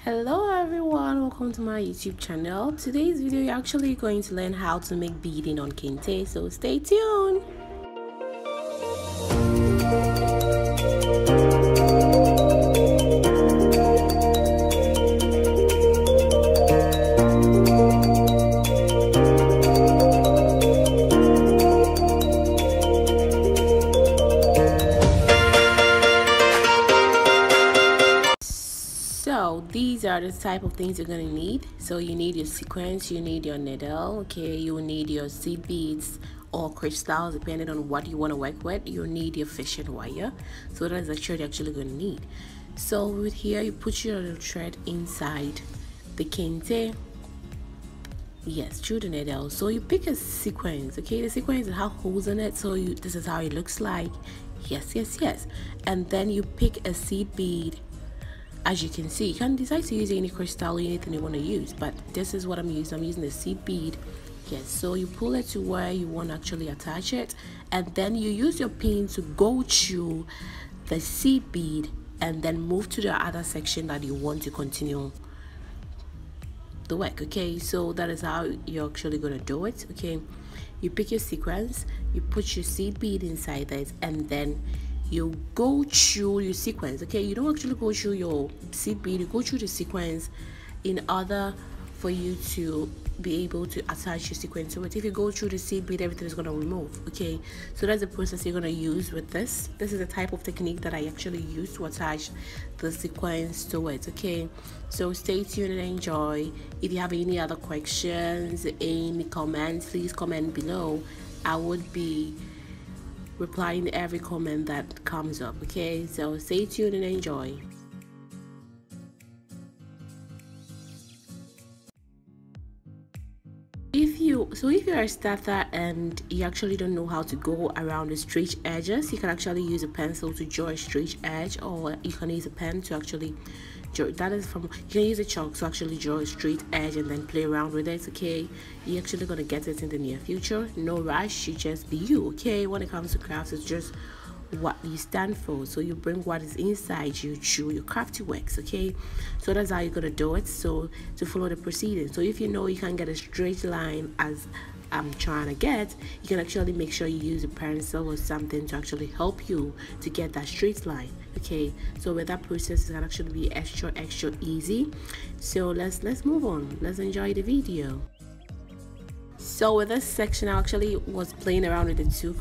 Hello everyone, welcome to my YouTube channel. Today's video you're actually going to learn how to make beading on kente, so stay tuned. So these are the type of things you're going to need. So you need your sequins, you need your needle, okay, you will need your seed beads or crystals depending on what you want to work with. You'll need your fishing wire. So that's the thread you're actually going to need. So with here you put your little thread inside the kente, yes, through the needle. So you pick a sequence, okay, the sequence has holes in it, so this is how it looks like. Yes, and then you pick a seed bead. As you can see, you can decide to use any crystal or anything you want to use, but this is what I'm using. I'm using the seed bead. Yes, so you pull it to where you want to actually attach it, and then you use your pin to go through the seed bead and then move to the other section that you want to continue the work. Okay, so that is how you're actually going to do it. Okay, you pick your sequence, you put your seed bead inside it, and then you go through your sequence. Okay, you don't actually go through your seed bead, you go through the sequence in order for you to be able to attach your sequence to it. If you go through the seed bead, everything is going to remove. Okay, so that's the process you're going to use with this. This is the type of technique that I actually use to attach the sequence to it. Okay, so stay tuned and enjoy. If you have any other questions, any comments, please comment below. I would be replying to every comment that comes up. Okay, so stay tuned and enjoy. If you're a starter and you actually don't know how to go around the straight edges, you can actually use a pencil to draw a straight edge, or you can use a pen to actually draw. You can use a chalk to actually draw a straight edge and then play around with it. Okay, you're actually gonna get it in the near future. No rush, you just be you. Okay, when it comes to crafts, it's just what you stand for. So you bring what is inside you through your crafty works. Okay, so that's how you're gonna do it. So to follow the proceedings, so if you know you can't get a straight line as I'm trying to get, you can actually make sure you use a pencil or something to actually help you to get that straight line. Okay, so with that process, it can actually be extra easy. So let's move on. Let's enjoy the video. So with this section, I actually was playing around with the two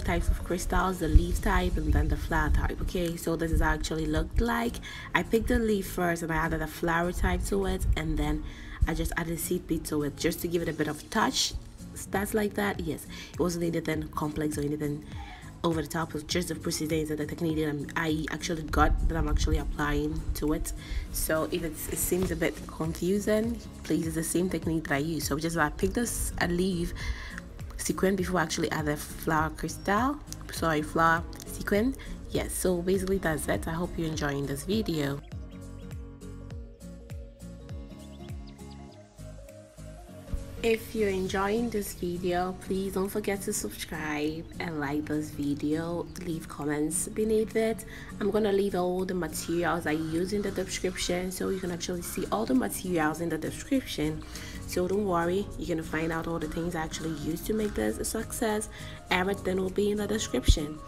types of crystals, the leaf type and then the flower type. Okay, so this is how it actually looked like. I picked the leaf first and I added a flower type to it, and then I just added a seed bead to it just to give it a bit of touch. Stats like that. Yes, it wasn't anything complex or anything over the top. Of just the procedures and the technique that I actually got, that I'm actually applying to it. So if it seems a bit confusing, please, it's the same technique that I use. So just I picked this a leaf sequin before I actually add a flower sequin. Yes, so basically that's it. I hope you're enjoying this video. If you're enjoying this video, please don't forget to subscribe and like this video. Leave comments beneath it. I'm gonna leave all the materials I use in the description, so you can actually see all the materials in the description. So don't worry, you're gonna find out all the things I actually used to make this a success. Everything will be in the description.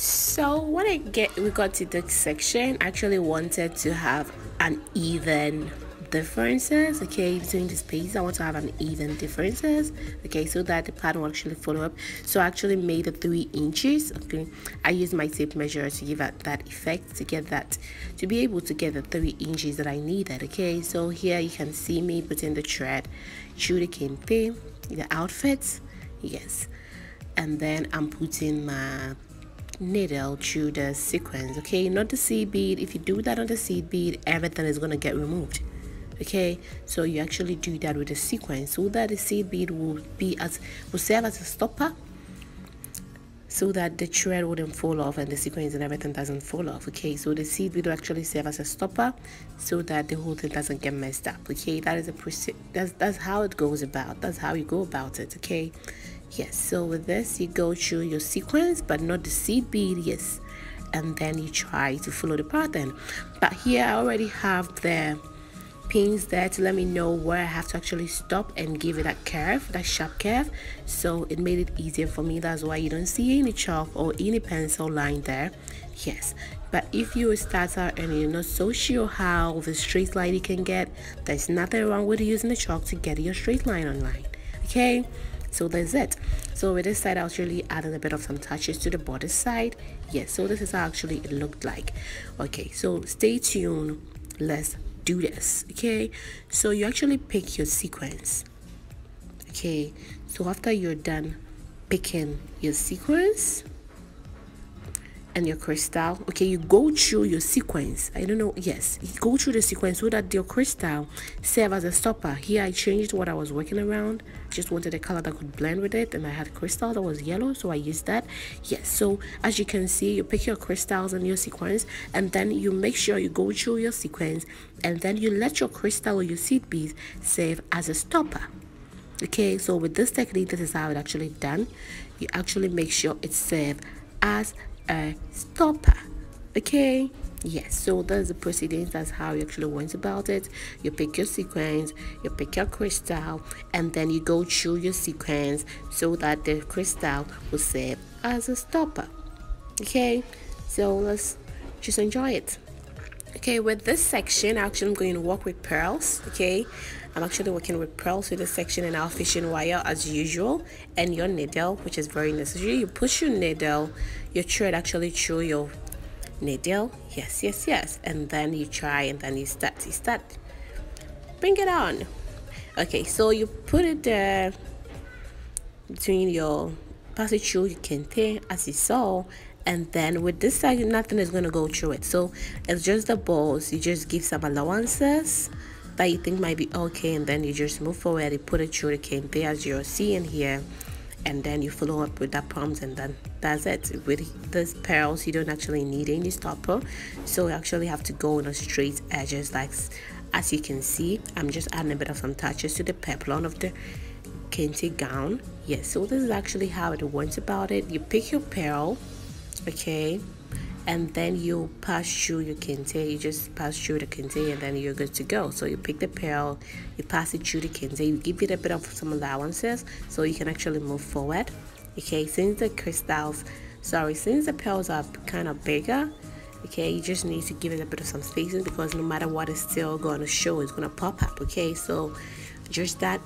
So when we got to this section, I actually wanted to have an even differences, okay, between the space. I want to have an even differences, okay, so that the pattern will actually follow up. So I actually made the 3 inches, okay. I used my tape measure to give it that effect, to get that, to be able to get the 3 inches that I needed, okay. So here you can see me putting the thread through the kente, the outfits, yes, and then I'm putting my needle through the sequins, okay, not the seed bead. If you do that on the seed bead, everything is going to get removed, okay. So you actually do that with the sequence, so that the seed bead will serve as a stopper, so that the thread wouldn't fall off and the sequins and everything doesn't fall off, okay. So the seed bead will actually serve as a stopper, so that the whole thing doesn't get messed up, okay. That is that's how it goes about. That's how you go about it, okay. Yes, so with this you go through your sequence but not the seed bead, yes, and then you try to follow the pattern. But here I already have the pins there to let me know where I have to actually stop and give it that curve, that sharp curve, so it made it easier for me. That's why you don't see any chalk or any pencil line there, yes. But if you start out and you're not so sure how the straight line you can get, there's nothing wrong with using the chalk to get your straight line online, okay. So that's it. So with this side I actually added a bit of some touches to the bodice side, yes. So this is how actually it looked like, okay. So stay tuned, let's do this, okay. So you actually pick your sequence, okay. So after you're done picking your sequence and your crystal, okay, you go through your sequence. I don't know, yes, you go through the sequence so that your crystal serve as a stopper. Here I changed what I was working around, just wanted a color that could blend with it, and I had a crystal that was yellow, so I used that, yes. So as you can see, you pick your crystals and your sequence, and then you make sure you go through your sequence, and then you let your crystal or your seed beads serve as a stopper, okay. So with this technique, this is how it actually done. You actually make sure it serve as a stopper, okay. Yes, so that's the proceedings. That's how you actually went about it. You pick your sequence, you pick your crystal, and then you go through your sequence so that the crystal will serve as a stopper, okay. So let's just enjoy it, okay. With this section actually I'm going to work with pearls, okay. I'm actually working with pearls with this section, and our fishing wire as usual, and your needle, which is very necessary. You push your needle, your thread actually through your needle, yes, yes, yes, and then you try, and then you start, bring it on, okay. So you put it there between your, pass it through your kente as you saw, and then with this side nothing is going to go through it, so it's just the balls. You just give some allowances that you think might be okay, and then you just move forward, you put it through the kente as you're seeing here, and then you follow up with that prompt, and then that's it. With these pearls you don't actually need any stopper, so you actually have to go on a straight edges, like as you can see. I'm just adding a bit of some touches to the peplon of the Kente gown, yes. So this is actually how it went about it. You pick your pearl, okay, and then you pass through your kente. You just pass through the kente, and then you're good to go. So you pick the pearl, you pass it through the kente, you give it a bit of some allowances so you can actually move forward, okay. Since the pearls are kind of bigger, okay, you just need to give it a bit of some spacing, because no matter what, it's still going to show, it's going to pop up, okay. So just that,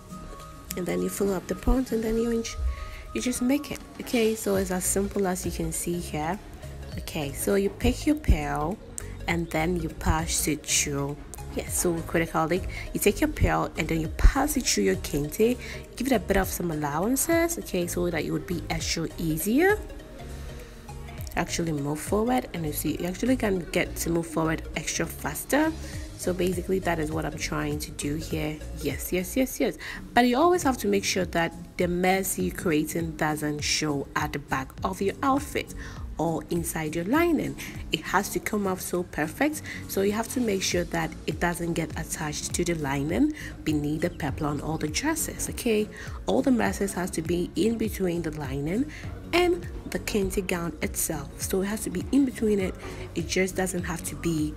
and then you fill up the ponds, and then you just make it, okay. So it's as simple as you can see here, okay. So you pick your pearl, and then you pass it through, yes. So critically, you take your pearl and then you pass it through your kente, give it a bit of some allowances, okay, so that it would be extra easier actually move forward, and you see you actually can get to move forward extra faster. So basically that is what I'm trying to do here, yes, yes, yes, yes. But you always have to make sure that the mess you're creating doesn't show at the back of your outfit or inside your lining. It has to come out so perfect, so you have to make sure that it doesn't get attached to the lining beneath the peplon or the dresses, okay. All the messes has to be in between the lining and the kente gown itself, so it has to be in between it. It just doesn't have to be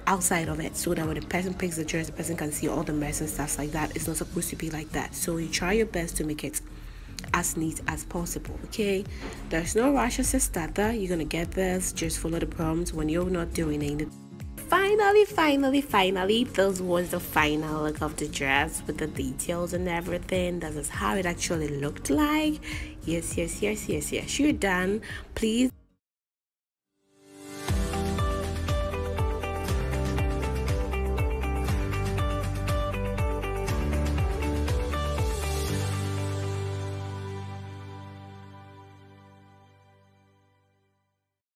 outside of it, so that when the person picks the dress, the person can see all the mess and stuff like that. It's not supposed to be like that. So you try your best to make it as neat as possible. Okay, there's no rush as a starter. You're gonna get this, just follow the prompts when you're not doing anything. Finally, this was the final look of the dress with the details and everything. This is how it actually looked like. Yes, you're done. Please